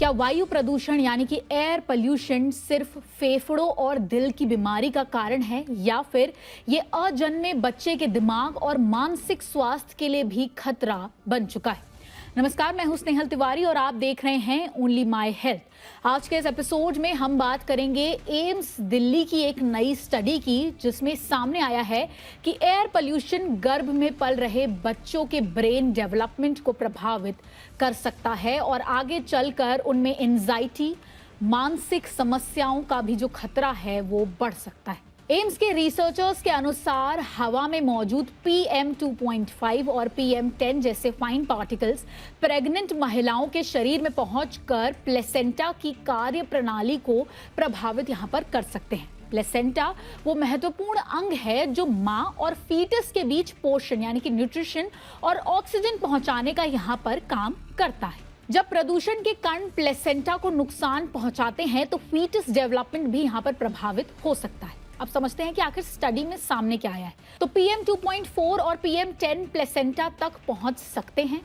क्या वायु प्रदूषण यानी कि एयर पोल्यूशन सिर्फ फेफड़ों और दिल की बीमारी का कारण है या फिर ये अजन्मे बच्चे के दिमाग और मानसिक स्वास्थ्य के लिए भी खतरा बन चुका है? नमस्कार, मैं हूं स्नेहल तिवारी और आप देख रहे हैं ओनली माय हेल्थ। आज के इस एपिसोड में हम बात करेंगे एम्स दिल्ली की एक नई स्टडी की, जिसमें सामने आया है कि एयर पोल्यूशन गर्भ में पल रहे बच्चों के ब्रेन डेवलपमेंट को प्रभावित कर सकता है और आगे चलकर उनमें एंजाइटी, मानसिक समस्याओं का भी जो खतरा है वो बढ़ सकता है। एम्स के रिसर्चर्स के अनुसार हवा में मौजूद PM 2.5 और PM 10 जैसे फाइन पार्टिकल्स प्रेग्नेंट महिलाओं के शरीर में पहुंचकर प्लेसेंटा की कार्य प्रणाली को प्रभावित यहां पर कर सकते हैं। प्लेसेंटा वो महत्वपूर्ण अंग है जो मां और फीटस के बीच पोषण यानी कि न्यूट्रिशन और ऑक्सीजन पहुंचाने का यहां पर काम करता है। जब प्रदूषण के कण प्लेसेंटा को नुकसान पहुंचाते हैं तो फीटस डेवलपमेंट भी यहां पर प्रभावित हो सकता है। अब समझते हैं कि आखिर स्टडी में सामने क्या आया है। तो PM 2.4 और PM 10 प्लेसेंटा तक पहुंच सकते हैं।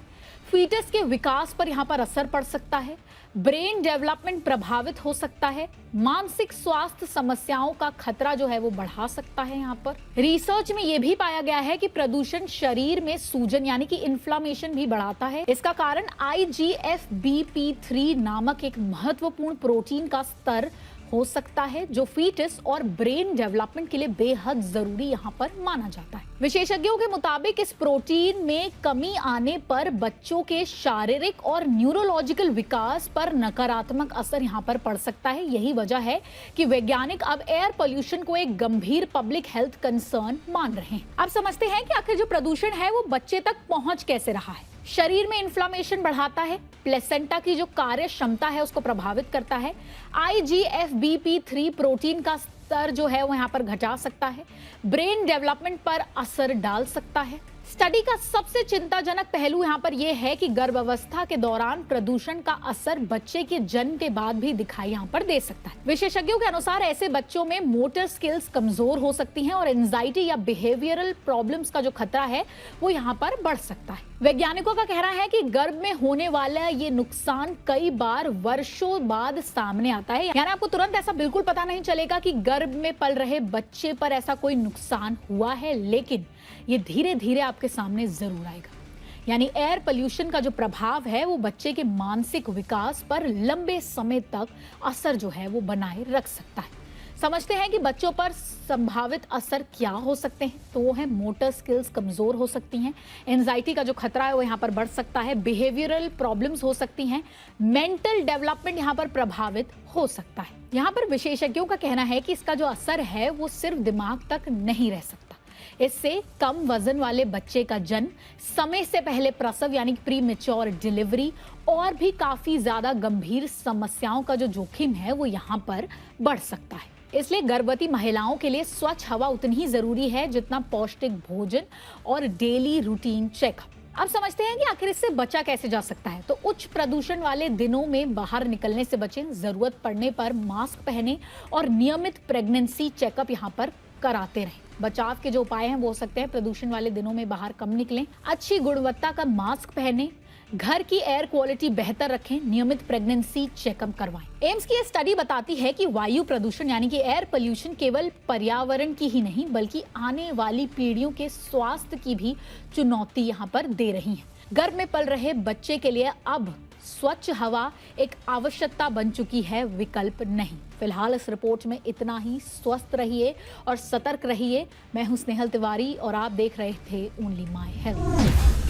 फीटस के विकास पर यहां पर असर पड़ सकता है। ब्रेन डेवलपमेंट प्रभावित हो सकता है। मानसिक स्वास्थ्य समस्याओं का खतरा जो है वो बढ़ा सकता है। यहाँ पर रिसर्च में ये भी पाया गया है कि प्रदूषण शरीर में सूजन यानी कि इन्फ्लामेशन भी बढ़ाता है। इसका कारण IGF-BP3 नामक एक महत्वपूर्ण प्रोटीन का स्तर हो सकता है जो फीटस और ब्रेन डेवलपमेंट के लिए बेहद जरूरी यहाँ पर माना जाता है। विशेषज्ञों के मुताबिक इस प्रोटीन में कमी आने पर बच्चों के शारीरिक और न्यूरोलॉजिकल विकास पर नकारात्मक असर यहाँ पर पड़ सकता है। यही वजह है कि वैज्ञानिक अब एयर पोल्यूशन को एक गंभीर पब्लिक हेल्थ कंसर्न मान रहे हैं। अब समझते हैं कि आखिर जो प्रदूषण है वो बच्चे तक पहुंच कैसे रहा है। शरीर में इन्फ्लामेशन बढ़ाता है, प्लेसेंटा की जो कार्य क्षमता है उसको प्रभावित करता है, IGF-BP3 प्रोटीन का स्तर जो है वो यहाँ पर घटा सकता है, ब्रेन डेवलपमेंट पर असर डाल सकता है। स्टडी का सबसे चिंताजनक पहलू यहाँ पर यह है कि गर्भावस्था के दौरान प्रदूषण का असर बच्चे के जन्म के बाद भी दिखाई यहाँ पर दे सकता है। विशेषज्ञों के अनुसार ऐसे बच्चों में मोटर स्किल्स कमजोर हो सकती हैं और एंजाइटी या बिहेवियरल प्रॉब्लम्स का जो खतरा है वो यहाँ पर बढ़ सकता है। वैज्ञानिकों का कहना है कि गर्भ में होने वाला ये नुकसान कई बार वर्षों बाद सामने आता है। यानी आपको तुरंत ऐसा बिल्कुल पता नहीं चलेगा कि गर्भ में पल रहे बच्चे पर ऐसा कोई नुकसान हुआ है, लेकिन ये धीरे धीरे आपके सामने जरूर आएगा। यानी एयर पोल्यूशन का जो प्रभाव है वो बच्चे के मानसिक विकास पर लंबे समय तक असर जो है वो बनाए रख सकता है। समझते हैं कि बच्चों पर संभावित असर क्या हो सकते हैं। तो वो है मोटर स्किल्स कमजोर हो सकती हैं, एंजाइटी का जो खतरा है वो यहाँ पर बढ़ सकता है, बिहेवियरल प्रॉब्लम्स हो सकती हैं, मेंटल डेवलपमेंट यहाँ पर प्रभावित हो सकता है। यहाँ पर विशेषज्ञों का कहना है कि इसका जो असर है वो सिर्फ दिमाग तक नहीं रह सकता। इससे कम वजन वाले बच्चे का जन्म, समय से पहले प्रसव यानी प्री मैच्योर डिलीवरी और भी काफी ज्यादा गंभीर समस्याओं का जो जोखिम है वो यहाँ पर बढ़ सकता है। इसलिए गर्भवती महिलाओं के लिए स्वच्छ हवा उतनी ही जरूरी है जितना पौष्टिक भोजन और डेली रूटीन चेकअप। अब समझते हैं कि आखिर इससे बचा कैसे जा सकता है। तो उच्च प्रदूषण वाले दिनों में बाहर निकलने से बचें, जरूरत पड़ने पर मास्क पहने और नियमित प्रेगनेंसी चेकअप यहाँ पर कराते रहें। बचाव के जो उपाय हैं वो हो सकते हैं प्रदूषण वाले दिनों में बाहर कम निकलें, अच्छी गुणवत्ता का मास्क पहने, घर की एयर क्वालिटी बेहतर रखें, नियमित प्रेगनेंसी चेकअप करवाएं। एम्स की ये स्टडी बताती है कि वायु प्रदूषण यानी कि एयर पोल्यूशन केवल पर्यावरण की ही नहीं बल्कि आने वाली पीढ़ियों के स्वास्थ्य की भी चुनौती यहाँ पर दे रही है। गर्भ में पल रहे बच्चे के लिए अब स्वच्छ हवा एक आवश्यकता बन चुकी है, विकल्प नहीं। फिलहाल इस रिपोर्ट में इतना ही। स्वस्थ रहिए और सतर्क रहिए। मैं हूं स्नेहल तिवारी और आप देख रहे थे ओनली माय हेल्थ।